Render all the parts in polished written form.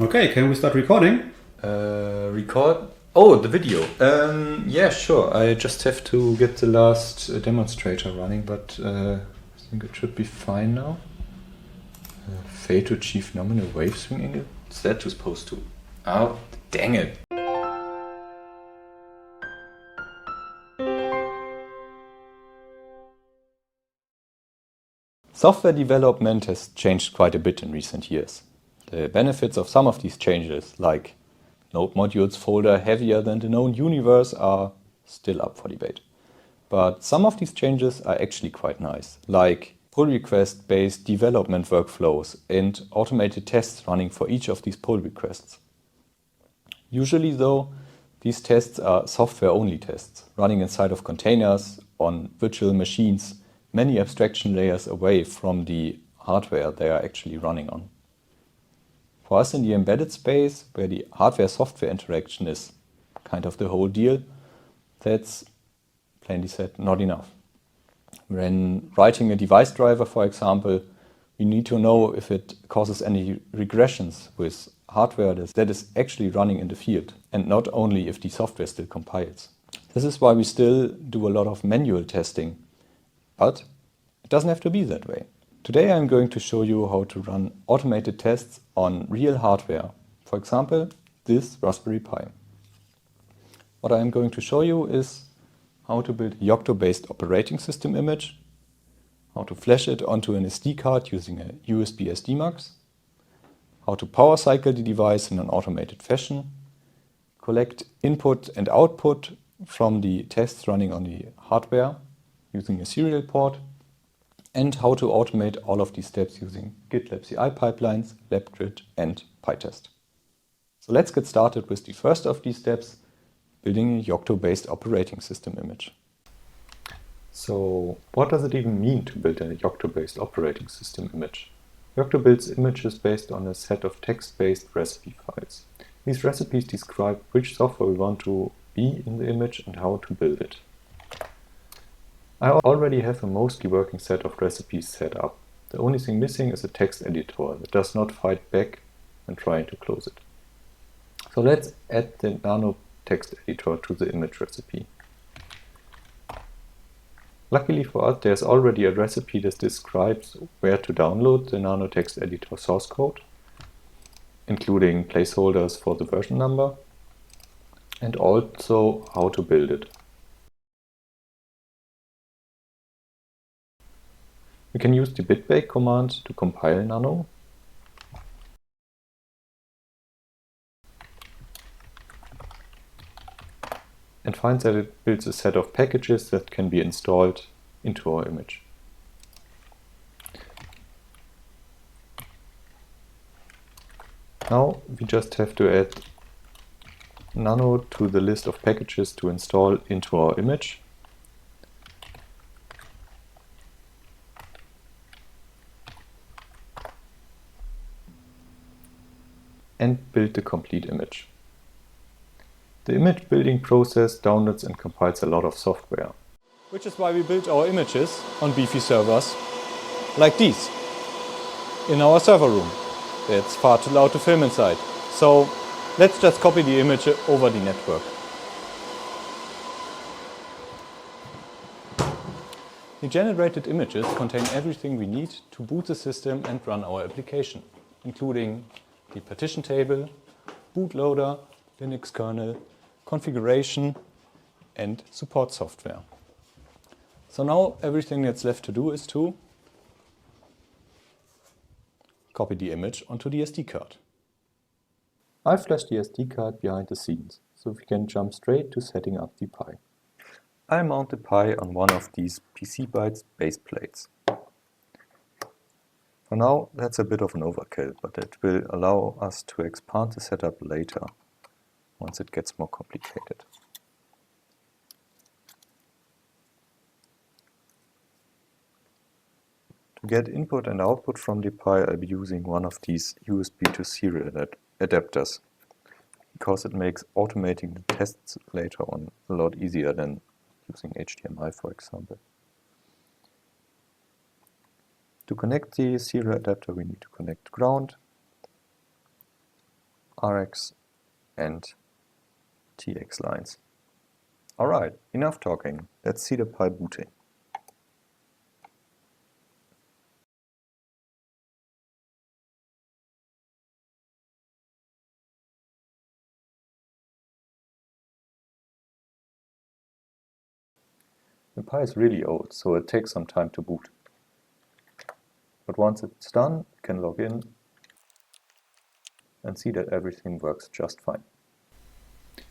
Okay, can we start recording? Record? Oh, the video. Yeah, sure. I just have to get the last demonstrator running, but I think it should be fine now. Fail to achieve nominal wave swing angle? Is that supposed to? Oh, dang it. Software development has changed quite a bit in recent years. The benefits of some of these changes, like node modules folder heavier than the known universe, are still up for debate. But some of these changes are actually quite nice, like pull request based development workflows and automated tests running for each of these pull requests. Usually though, these tests are software only tests, running inside of containers, on virtual machines, many abstraction layers away from the hardware they are actually running on. For us in the embedded space, where the hardware-software interaction is kind of the whole deal, that's plainly said not enough. When writing a device driver, for example, we need to know if it causes any regressions with hardware that is actually running in the field, and not only if the software still compiles. This is why we still do a lot of manual testing, but it doesn't have to be that way. Today I'm going to show you how to run automated tests on real hardware, for example, this Raspberry Pi. What I'm going to show you is how to build a Yocto-based operating system image, how to flash it onto an SD card using a USB SD mux, how to power cycle the device in an automated fashion, collect input and output from the tests running on the hardware using a serial port, and how to automate all of these steps using GitLab CI pipelines, Labgrid, and pytest. So let's get started with the first of these steps, building a Yocto-based operating system image. So what does it even mean to build a Yocto-based operating system image? Yocto builds images based on a set of text-based recipe files. These recipes describe which software we want to be in the image and how to build it. I already have a mostly working set of recipes set up. The only thing missing is a text editor that does not fight back when trying to close it. So let's add the nano text editor to the image recipe. Luckily for us, there's already a recipe that describes where to download the nano text editor source code, including placeholders for the version number, and also how to build it. We can use the bitbake command to compile nano. And find that it builds a set of packages that can be installed into our image. Now we just have to add nano to the list of packages to install into our image. And build the complete image. The image building process downloads and compiles a lot of software. Which is why we build our images on beefy servers like these in our server room. It's far too loud to film inside. So let's just copy the image over the network. The generated images contain everything we need to boot the system and run our application, including the partition table, bootloader, Linux kernel, configuration, and support software. So now everything that's left to do is to copy the image onto the SD card. I flashed the SD card behind the scenes, so we can jump straight to setting up the Pi. I mount the Pi on one of these PCbytes base plates. For now, that's a bit of an overkill, but it will allow us to expand the setup later, once it gets more complicated. To get input and output from the Pi, I'll be using one of these USB to serial adapters, because it makes automating the tests later on a lot easier than using HDMI, for example. To connect the serial adapter, we need to connect ground. Rx and TX lines. Alright, enough talking. Let's see the Pi booting. The Pi is really old, so it takes some time to boot. But once it's done, you can log in and see that everything works just fine.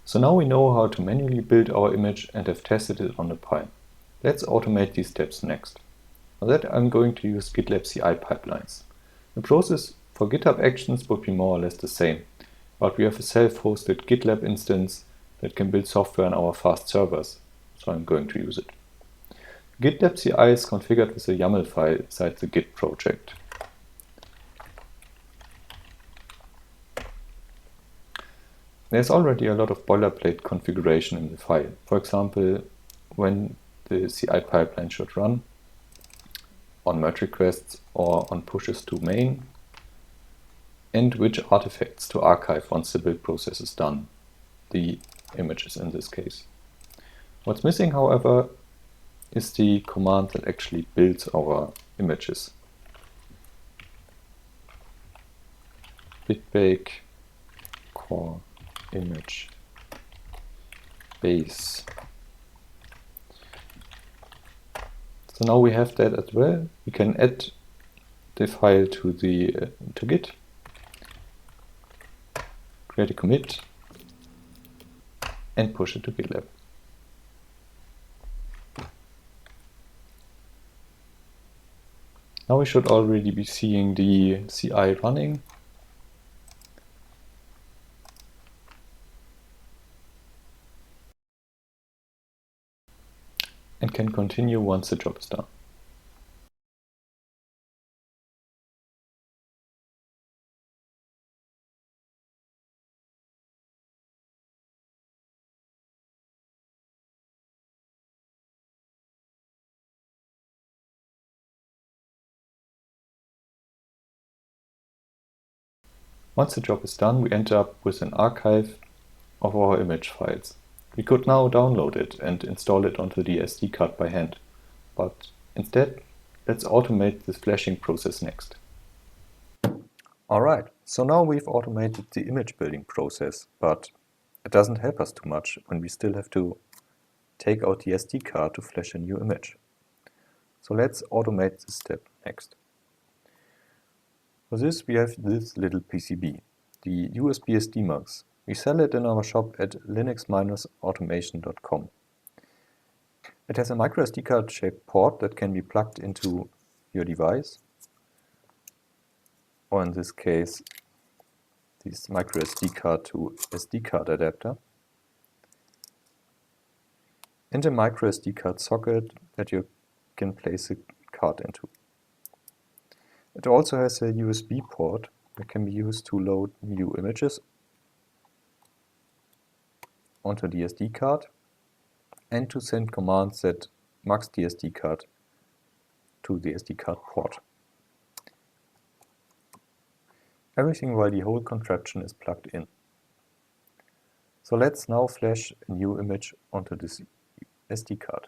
So now we know how to manually build our image and have tested it on the Pi. Let's automate these steps next. For that I'm going to use GitLab CI pipelines. The process for GitHub Actions would be more or less the same, but we have a self-hosted GitLab instance that can build software on our fast servers, so I'm going to use it. GitLab CI is configured with a YAML file inside the Git project. There's already a lot of boilerplate configuration in the file. For example, when the CI pipeline should run, on merge requests or on pushes to main, and which artifacts to archive once the build process is done, the images in this case. What's missing, however, is the command that actually builds our images. Bitbake core image base. So now we have that as well. We can add the file to Git, create a commit, and push it to GitLab. Now we should already be seeing the CI running. And can continue once the job is done. Once the job is done, we end up with an archive of our image files. We could now download it and install it onto the SD card by hand, but instead, let's automate this flashing process next. Alright, so now we've automated the image building process, but it doesn't help us too much when we still have to take out the SD card to flash a new image. So let's automate this step next. For this we have this little PCB, the USB SD mugs. We sell it in our shop at linux-automation.com. It has a micro SD card shaped port that can be plugged into your device, or in this case, this micro SD card to SD card adapter, and a micro SD card socket that you can place a card into. It also has a USB port that can be used to load new images onto the SD card and to send commands that mux the SD card to the SD card port. Everything while the whole contraption is plugged in. So let's now flash a new image onto this SD card.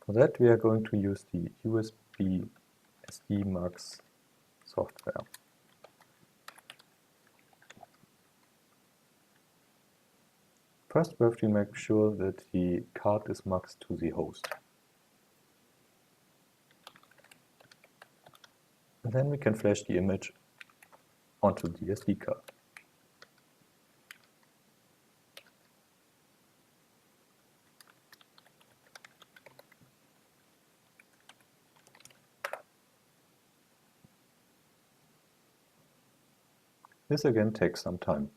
For that we are going to use the USB SD Mux software. First we have to make sure that the card is muxed to the host. And then we can flash the image onto the SD card. This again takes some time.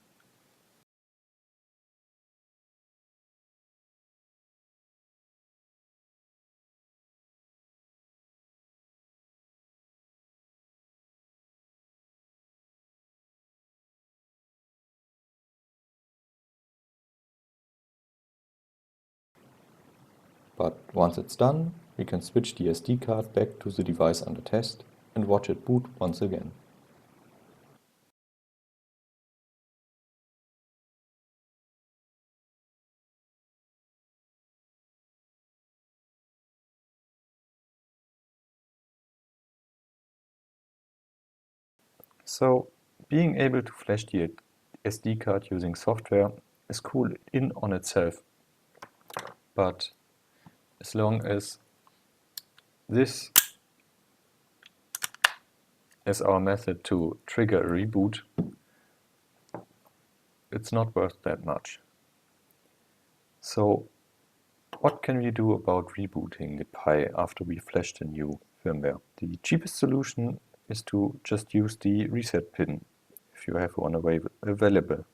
But once it's done, we can switch the SD card back to the device under test and watch it boot once again. So being able to flash the SD card using software is cool in on itself, but as long as this is our method to trigger a reboot, it's not worth that much. So what can we do about rebooting the Pi after we flash the new firmware? The cheapest solution is to just use the reset pin if you have one available.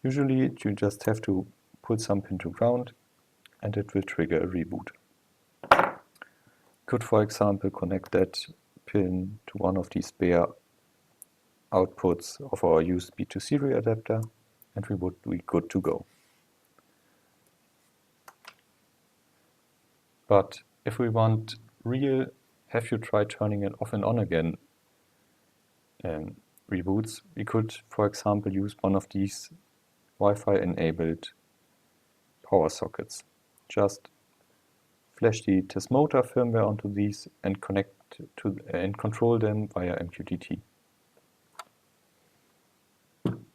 Usually you just have to put some pin to ground and it will trigger a reboot. Could, for example, connect that pin to one of these spare outputs of our USB to serial adapter and we would be good to go. But if we want real have you tried turning it off and on again reboots, we could, for example, use one of these Wi-Fi enabled power sockets. Just flash the test motor firmware onto these and connect to and control them via MQTT.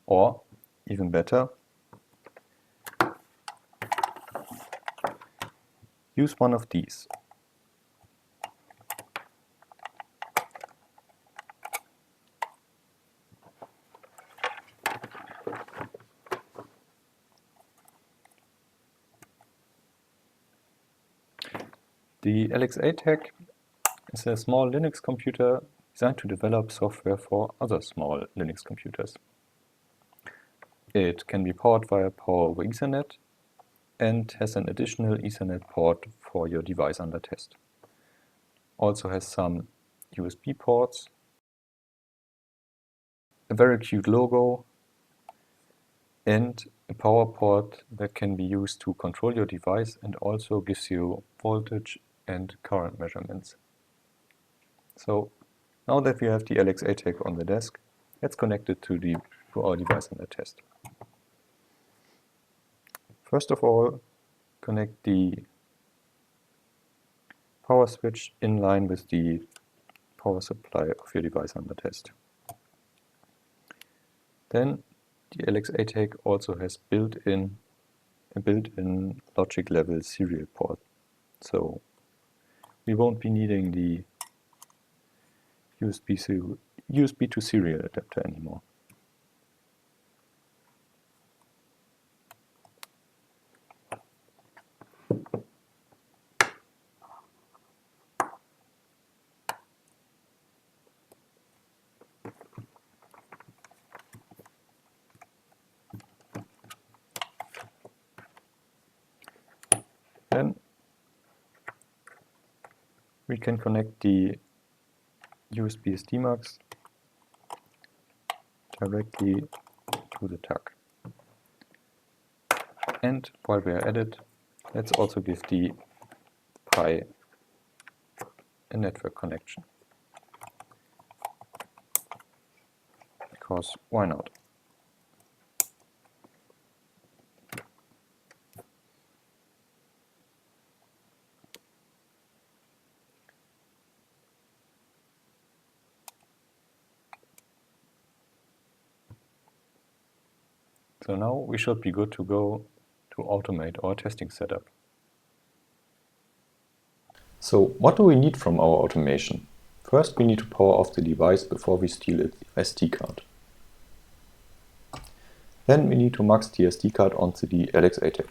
Or, even better, use one of these. The LX8 is a small Linux computer designed to develop software for other small Linux computers. It can be powered via Power over Ethernet and has an additional Ethernet port for your device under test. Also has some USB ports, a very cute logo, and a power port that can be used to control your device and also gives you voltage and current measurements. So now that we have the LX8 on the desk, let's connect it to our device under test. First of all, connect the power switch in line with the power supply of your device under test. Then the LX8 also has a built-in logic level serial port. So we won't be needing the USB to serial adapter anymore. Then we can connect the USB SD mux directly to the tag. And while we are at it, let's also give the Pi a network connection. Because why not? So now we should be good to go to automate our testing setup. So what do we need from our automation? First, we need to power off the device before we steal its SD card. Then we need to mux the SD card onto the LX8.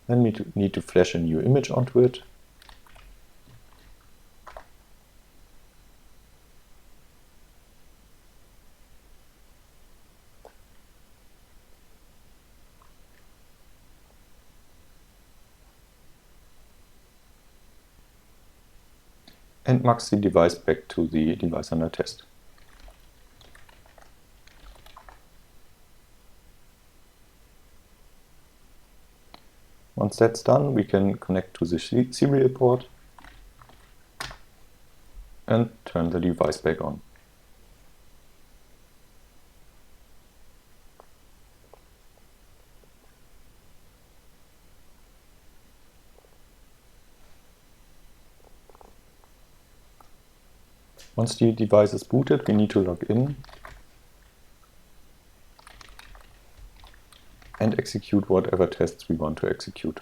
Then we need to flash a new image onto it. And mux the device back to the device under test. Once that's done, we can connect to the serial port and turn the device back on. Once the device is booted, we need to log in and execute whatever tests we want to execute.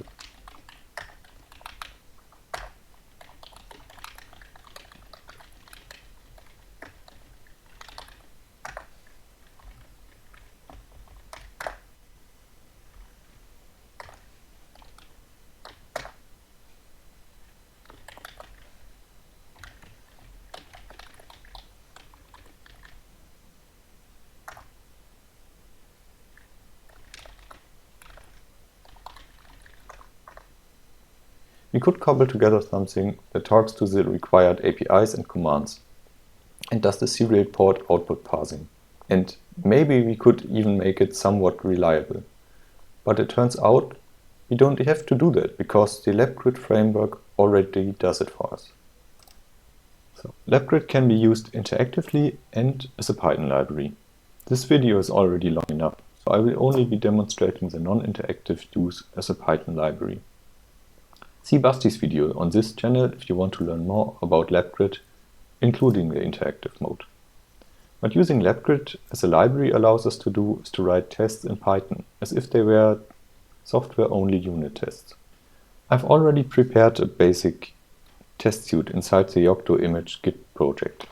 We could cobble together something that talks to the required APIs and commands and does the serial port output parsing. And maybe we could even make it somewhat reliable. But it turns out we don't have to do that because the Labgrid framework already does it for us. So, Labgrid can be used interactively and as a Python library. This video is already long enough, so I will only be demonstrating the non-interactive use as a Python library. See Basti's video on this channel if you want to learn more about Labgrid, including the interactive mode. What using Labgrid as a library allows us to do is to write tests in Python, as if they were software-only unit tests. I've already prepared a basic test suite inside the Yocto image Git project.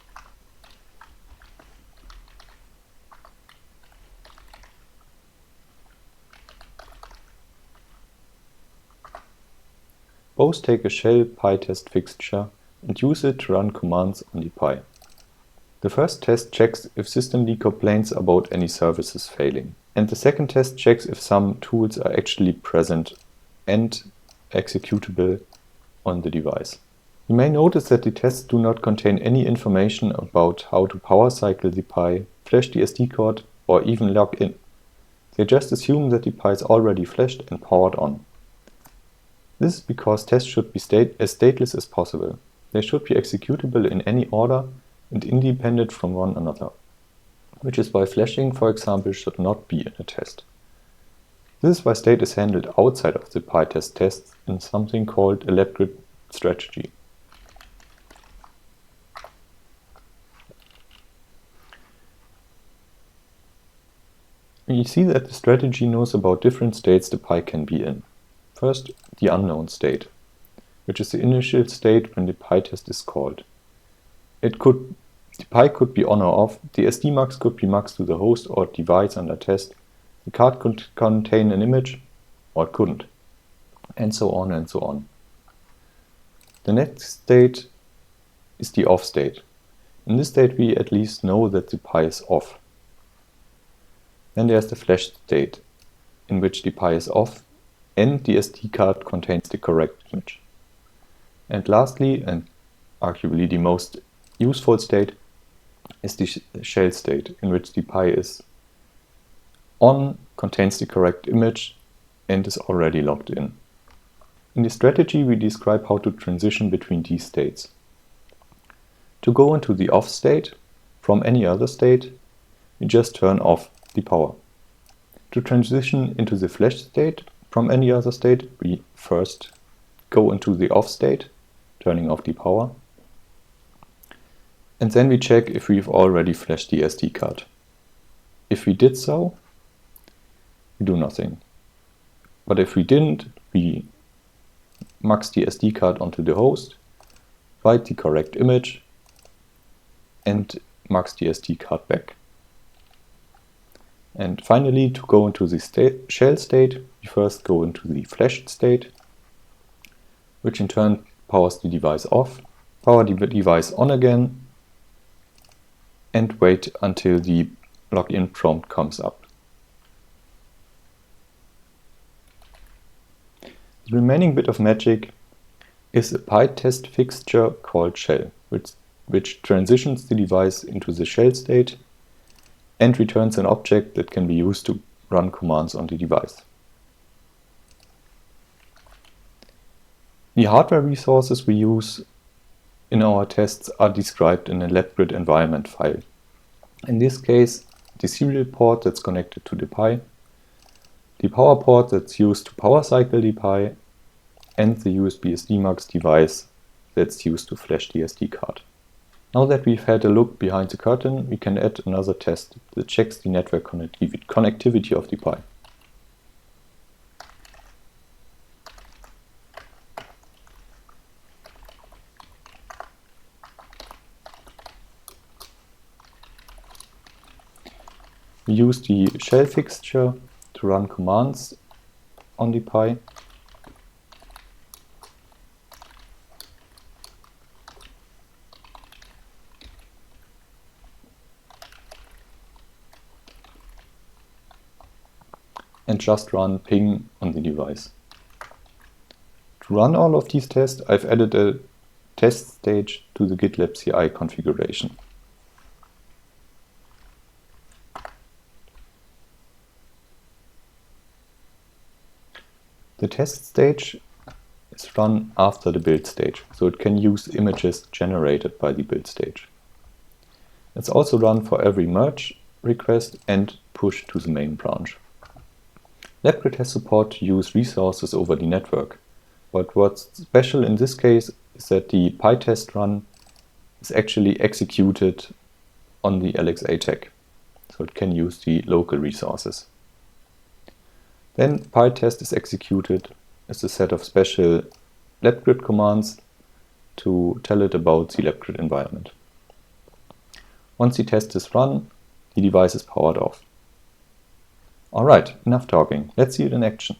Both take a shell pytest fixture and use it to run commands on the Py. The first test checks if systemd complains about any services failing, and the second test checks if some tools are actually present and executable on the device. You may notice that the tests do not contain any information about how to power cycle the Py, flash the SD card, or even log in. They just assume that the Py is already flashed and powered on. This is because tests should be as stateless as possible. They should be executable in any order and independent from one another, which is why flashing, for example, should not be in a test. This is why state is handled outside of the pytest tests in something called a Labgrid strategy. We see that the strategy knows about different states the Py can be in. First, the unknown state, which is the initial state when the pytest is called. The Py could be on or off, the SD mux could be muxed to the host or device under test, the card could contain an image, or it couldn't, and so on and so on. The next state is the off state. In this state we at least know that the Py is off. Then there's the flash state, in which the Py is off and the SD card contains the correct image. And lastly, and arguably the most useful state, is the shell state, in which the Py is on, contains the correct image, and is already logged in. In the strategy we describe how to transition between these states. To go into the off state from any other state, we just turn off the power. To transition into the flash state from any other state, we first go into the off state, turning off the power, and then we check if we've already flashed the SD card. If we did so, we do nothing. But if we didn't, we mux the SD card onto the host, write the correct image, and mux the SD card back. And finally, to go into the shell state, we first go into the flashed state, which in turn powers the device off, power the device on again, and wait until the login prompt comes up. The remaining bit of magic is a pytest fixture called shell, which transitions the device into the shell state and returns an object that can be used to run commands on the device. The hardware resources we use in our tests are described in a Labgrid environment file. In this case, the serial port that's connected to the Py, the power port that's used to power cycle the Py, and the USB SD mux device that's used to flash the SD card. Now that we've had a look behind the curtain, we can add another test that checks the network connectivity of the Pi. We use the shell fixture to run commands on the Pi. And just run ping on the device. To run all of these tests, I've added a test stage to the GitLab CI configuration. The test stage is run after the build stage, so it can use images generated by the build stage. It's also run for every merge request and push to the main branch. Labgrid has support to use resources over the network, but what's special in this case is that the pytest run is actually executed on the LXA tag, so it can use the local resources. Then pytest is executed as a set of special Labgrid commands to tell it about the Labgrid environment. Once the test is run, the device is powered off. Alright, enough talking. Let's see it in action.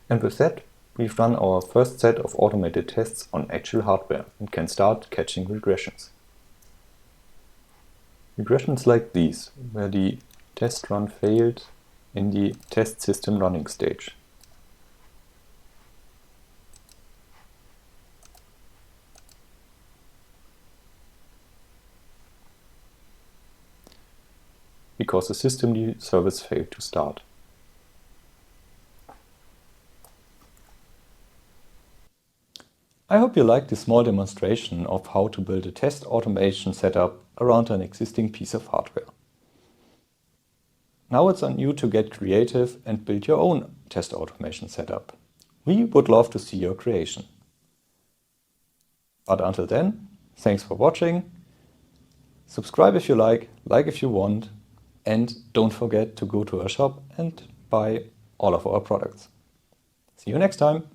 And with that, we've run our first set of automated tests on actual hardware and can start catching regressions. Regressions like these, where the test run failed in the test system running stage. Because the system service failed to start. I hope you liked this small demonstration of how to build a test automation setup around an existing piece of hardware. Now it's on you to get creative and build your own test automation setup. We would love to see your creation. But until then, thanks for watching. Subscribe if you like if you want, and don't forget to go to our shop and buy all of our products. See you next time!